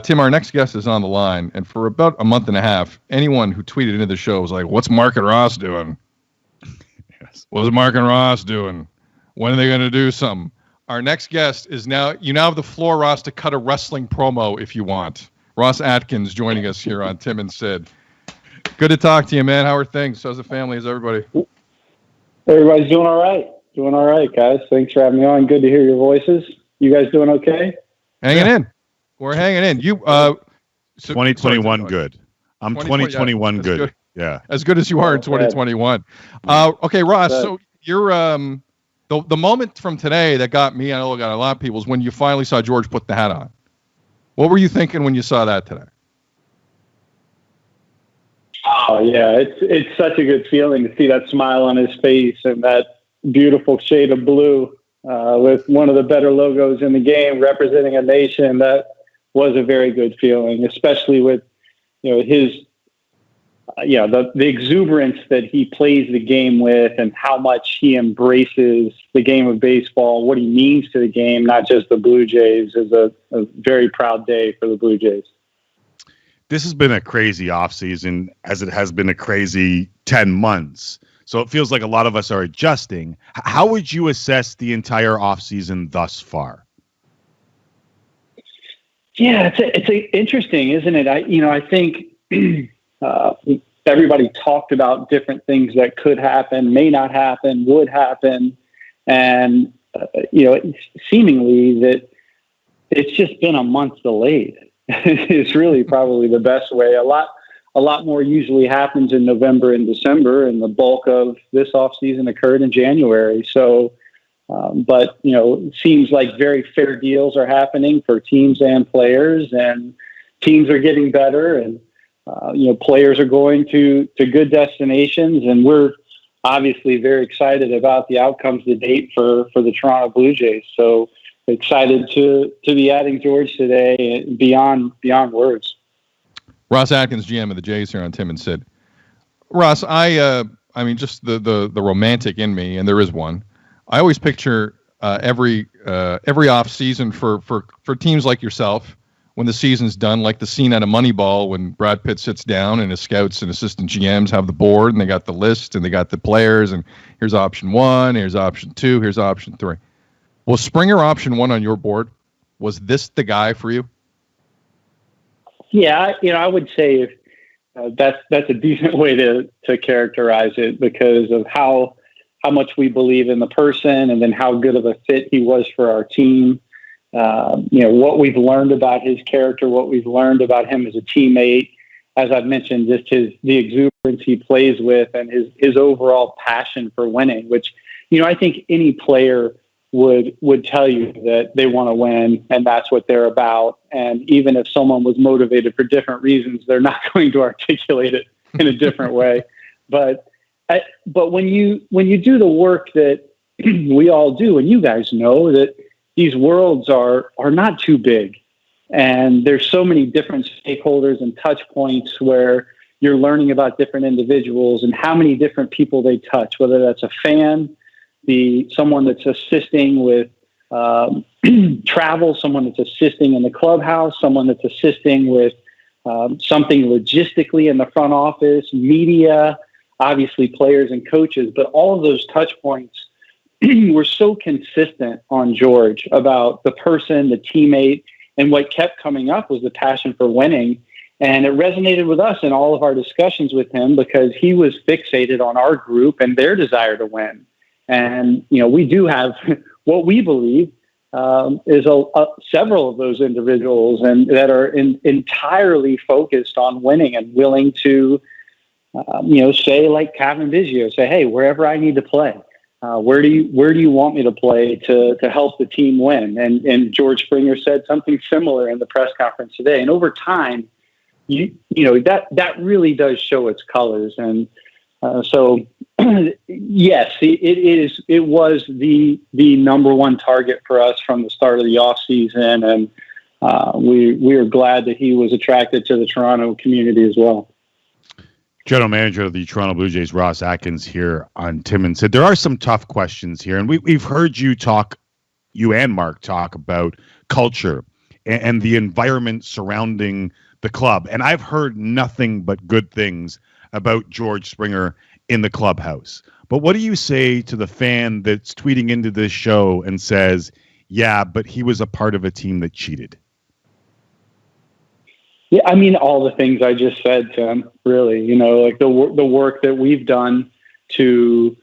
Tim, our next guest is on the line, and for about a month and a half, anyone who tweeted into the show was like, "What's Mark and Ross doing? Yes. What's Mark and Ross doing? When are they going to do something?" Our next guest is now. You now have the floor, Ross, to cut a wrestling promo if you want. Ross Atkins joining us here on Tim and Sid. Good to talk to you, man. How are things? How's the family? How's everybody? Everybody's doing all right. Doing all right, guys. Thanks for having me on. Good to hear your voices. You guys doing okay? Hanging in. We're hanging in. You 2021 good. I'm 2021 good. Yeah. As good as you are in 2021. Okay, Ross, so you're the moment from today that got me, I know it got a lot of people, is when you finally saw George put the hat on. What were you thinking when you saw that today? Oh yeah, it's such a good feeling to see that smile on his face and that beautiful shade of blue with one of the better logos in the game representing a nation. That was a very good feeling, especially with his the exuberance that he plays the game with and how much he embraces the game of baseball, what he means to the game, not just the Blue Jays. Is a very proud day for the Blue Jays. This has been a crazy offseason, as it has been a crazy 10 months. So it feels like a lot of us are adjusting. How would you assess the entire offseason thus far? Yeah, it's interesting, isn't it? I think everybody talked about different things that could happen, may not happen, would happen, and seemingly that it's just been a month delayed. It's really probably the best way. A lot more usually happens in November and December, and the bulk of this offseason occurred in January. So, but it seems like very fair deals are happening for teams and players, and teams are getting better, and players are going to good destinations, and we're obviously very excited about the outcomes to date for the Toronto Blue Jays. So excited to be adding George today, beyond words. Ross Atkins, GM of the Jays here on Tim and Sid. Ross, I mean, just the romantic in me, and there is one. I always picture every off season for teams like yourself, when the season's done, like the scene at a Moneyball when Brad Pitt sits down and his scouts and assistant GMs have the board and they got the list and they got the players and here's option 1, here's option 2, here's option 3. Was Springer option 1 on your board? Was this the guy for you? Yeah, I would say that's a decent way to characterize it, because of how much we believe in the person and then how good of a fit he was for our team. What we've learned about his character, what we've learned about him as a teammate, as I've mentioned, just the exuberance he plays with and his overall passion for winning, which, I think any player would tell you that they want to win and that's what they're about. And even if someone was motivated for different reasons, they're not going to articulate it in a different way. But when you do the work that we all do, and you guys know that these worlds are not too big, and there's so many different stakeholders and touch points where you're learning about different individuals and how many different people they touch, whether that's a fan, someone that's assisting with travel, someone that's assisting in the clubhouse, someone that's assisting with something logistically in the front office, media, obviously players and coaches, but all of those touch points were so consistent on George about the person, the teammate, and what kept coming up was the passion for winning. And it resonated with us in all of our discussions with him because he was fixated on our group and their desire to win. And, we do have what we believe is several of those individuals and that are entirely focused on winning and willing to, say like Kevin Biggio, say, hey, wherever I need to play, where do you want me to play to help the team win? And George Springer said something similar in the press conference today. And over time, that really does show its colors. And so, yes, it was the number one target for us from the start of the offseason. And we are glad that he was attracted to the Toronto community as well. General Manager of the Toronto Blue Jays, Ross Atkins, here on Tim and Sid. There are some tough questions here, and we've heard you and Mark talk about culture and the environment surrounding the club. And I've heard nothing but good things about George Springer in the clubhouse. But what do you say to the fan that's tweeting into this show and says, yeah, but he was a part of a team that cheated? Yeah, I mean, all the things I just said, Tim, really, like the work that we've done to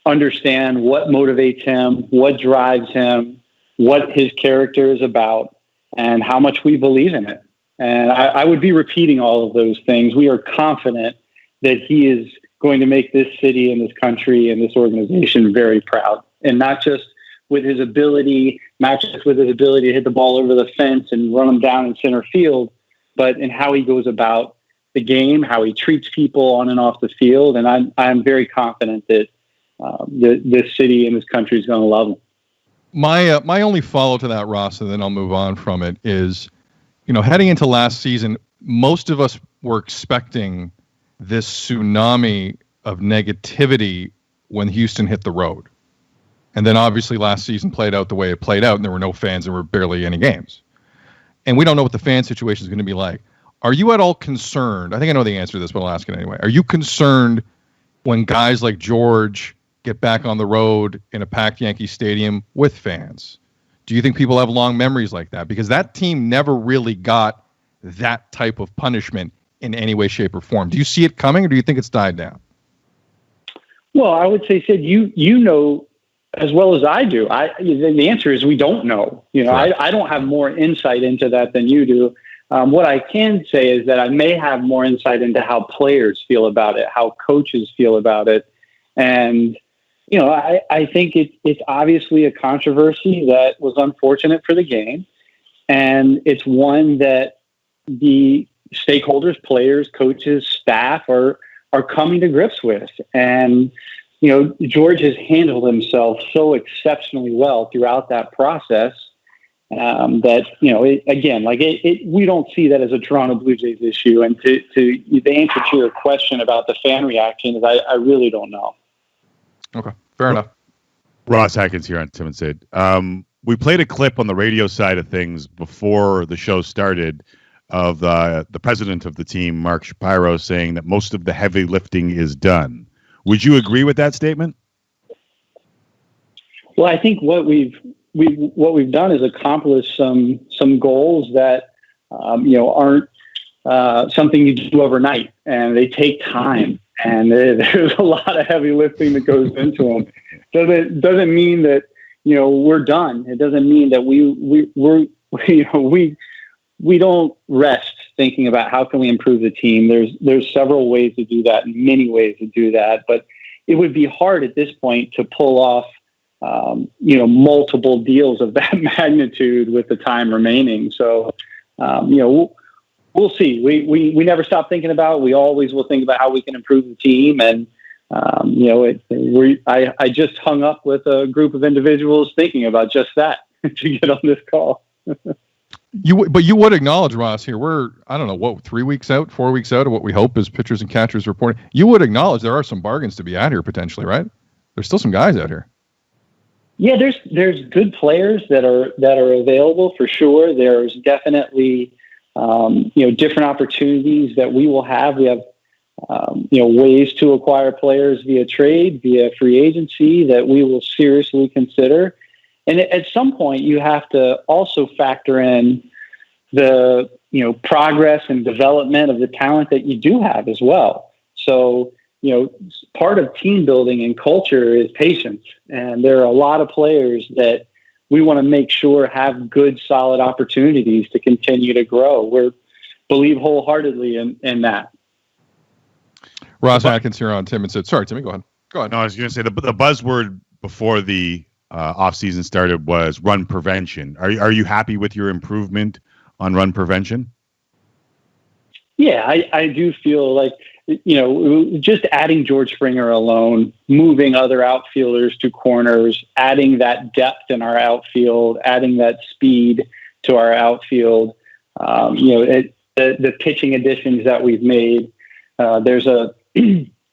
understand what motivates him, what drives him, what his character is about, and how much we believe in it. And I would be repeating all of those things. We are confident that he is going to make this city and this country and this organization very proud. And not just with his ability, not just with his ability to hit the ball over the fence and run them down in center field, but in how he goes about the game, how he treats people on and off the field. And I'm very confident that this city and this country is going to love him. My only follow to that, Ross, and then I'll move on from it, is, heading into last season, most of us were expecting this tsunami of negativity when Houston hit the road. And then obviously last season played out the way it played out, and there were no fans, and there were barely any games. And we don't know what the fan situation is going to be like. Are you at all concerned? I think I know the answer to this, but I'll ask it anyway. Are you concerned when guys like George get back on the road in a packed Yankee Stadium with fans? Do you think people have long memories like that? Because that team never really got that type of punishment in any way, shape, or form. Do you see it coming, or do you think it's died down? Well, I would say, Sid, you know as well as I do. The answer is we don't know. Right. I don't have more insight into that than you do. What I can say is that I may have more insight into how players feel about it, how coaches feel about it. And, I think it's obviously a controversy that was unfortunate for the game. And it's one that the stakeholders, players, coaches, staff are coming to grips with. And, George has handled himself so exceptionally well throughout that process that, we don't see that as a Toronto Blue Jays issue. And to the answer to your question about the fan reaction is I really don't know. Okay, fair enough. Ross Atkins here on Tim and Sid. We played a clip on the radio side of things before the show started of the president of the team, Mark Shapiro, saying that most of the heavy lifting is done. Would you agree with that statement? Well, I think what we've done is accomplish some goals that aren't something you do overnight, and they take time, and there's a lot of heavy lifting that goes into them. Doesn't mean that we're done. It doesn't mean that we don't rest thinking about how can we improve the team. There's several ways to do that, and many ways to do that, but it would be hard at this point to pull off multiple deals of that magnitude with the time remaining. So we'll see. We never stop thinking about it. We always will think about how we can improve the team. And I just hung up with a group of individuals thinking about just that to get on this call. But you would acknowledge, Ross, here we're, 3 weeks out, 4 weeks out of what we hope is pitchers and catchers reporting. You would acknowledge there are some bargains to be had here potentially, right? There's still some guys out here. Yeah, there's good players that are available for sure. There's definitely different opportunities that we will have. We have ways to acquire players via trade, via free agency that we will seriously consider. And at some point, you have to also factor in the progress and development of the talent that you do have as well. So part of team building and culture is patience, and there are a lot of players that we want to make sure have good, solid opportunities to continue to grow. We believe wholeheartedly in that. Ross Atkins here on Tim and Sid. Sorry, Timmy, go ahead. No, I was going to say the buzzword before the off-season started was run prevention. Are you happy with your improvement on run prevention? Yeah, I do feel like, just adding George Springer alone, moving other outfielders to corners, adding that depth in our outfield, adding that speed to our outfield, the pitching additions that we've made. There's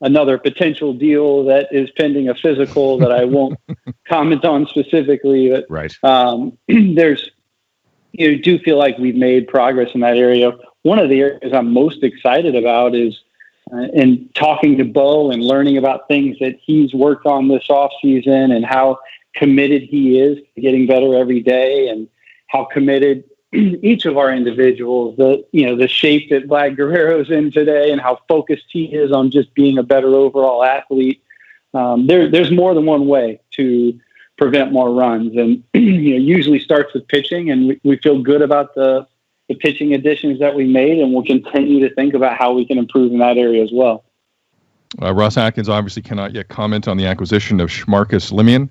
another potential deal that is pending a physical that I won't comment on specifically. But right. There's do feel like we've made progress in that area. One of the areas I'm most excited about is in talking to Bo and learning about things that he's worked on this offseason and how committed he is to getting better every day, and how committed each of our individuals, the shape that Vlad Guerrero's in today and how focused he is on just being a better overall athlete. There's more than one way to prevent more runs, and usually starts with pitching, and we feel good about the pitching additions that we made, and we'll continue to think about how we can improve in that area as well. Ross Atkins obviously cannot yet comment on the acquisition of Marcus Limian.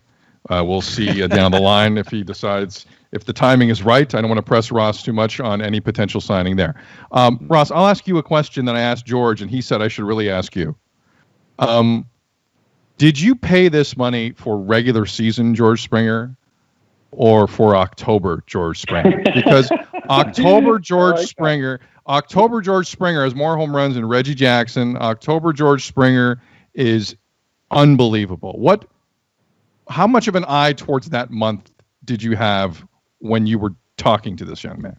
We'll see down the line if he decides, if the timing is right. I don't want to press Ross too much on any potential signing there. Ross, I'll ask you a question that I asked George, and he said I should really ask you. Did you pay this money for regular season George Springer or for October George Springer? Because October George Springer has more home runs than Reggie Jackson. October George Springer is unbelievable. How much of an eye towards that month did you have when you were talking to this young man?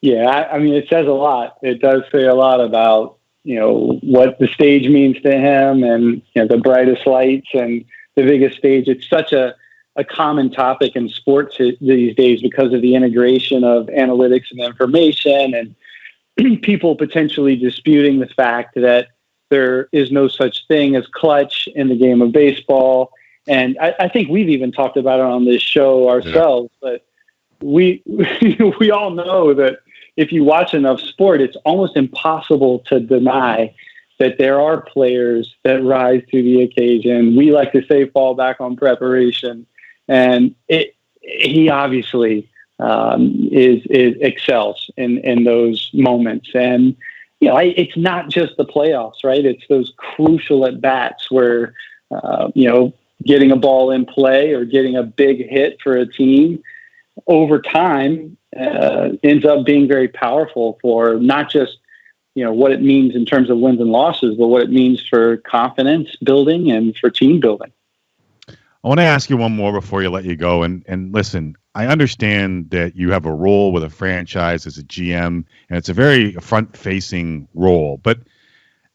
Yeah, I mean, it says a lot. It does say a lot about, what the stage means to him, and, the brightest lights and the biggest stage. It's such a common topic in sports these days because of the integration of analytics and information, and people potentially disputing the fact that there is no such thing as clutch in the game of baseball. And I think we've even talked about it on this show ourselves, but we all know that if you watch enough sport, it's almost impossible to deny that there are players that rise to the occasion. We like to say fall back on preparation, and he obviously excels in those moments. And it's not just the playoffs, right? It's those crucial at bats where getting a ball in play or getting a big hit for a team over time ends up being very powerful for not just what it means in terms of wins and losses, but what it means for confidence building and for team building. I want to ask you one more before you let you go. And listen, I understand that you have a role with a franchise as a GM, and it's a very front-facing role. But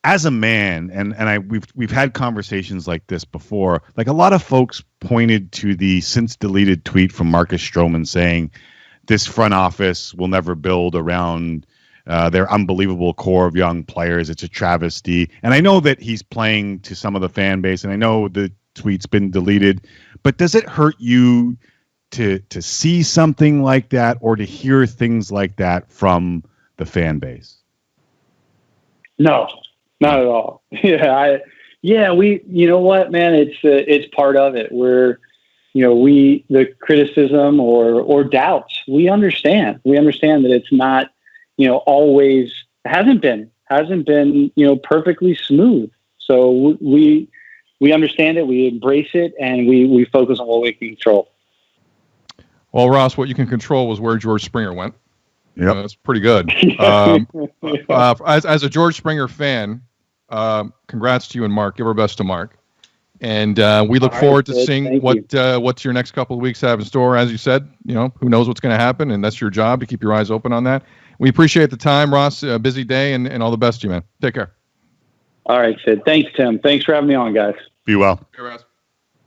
as a man, and we've had conversations like this before. Like, a lot of folks pointed to the since deleted tweet from Marcus Stroman saying this front office will never build around their unbelievable core of young players. It's a travesty. And I know that he's playing to some of the fan base, and I know the tweet's been deleted. But does it hurt you to see something like that, or to hear things like that from the fan base? No. Not at all. We, you know what, man, it's part of it. We're, the criticism or doubts, we understand that it's not, always hasn't been, perfectly smooth. So we understand it, we embrace it, and we focus on what we can control. Well, Ross, what you can control was where George Springer went. Yep. That's pretty good. As a George Springer fan, congrats to you and Mark. Give our best to Mark. And we look forward to seeing what's your next couple of weeks have in store. As you said, who knows what's going to happen, and that's your job to keep your eyes open on that. We appreciate the time, Ross. A busy day, and all the best to you, man. Take care. All right, Sid. Thanks, Tim. Thanks for having me on, guys. Be well. Hey, Ross.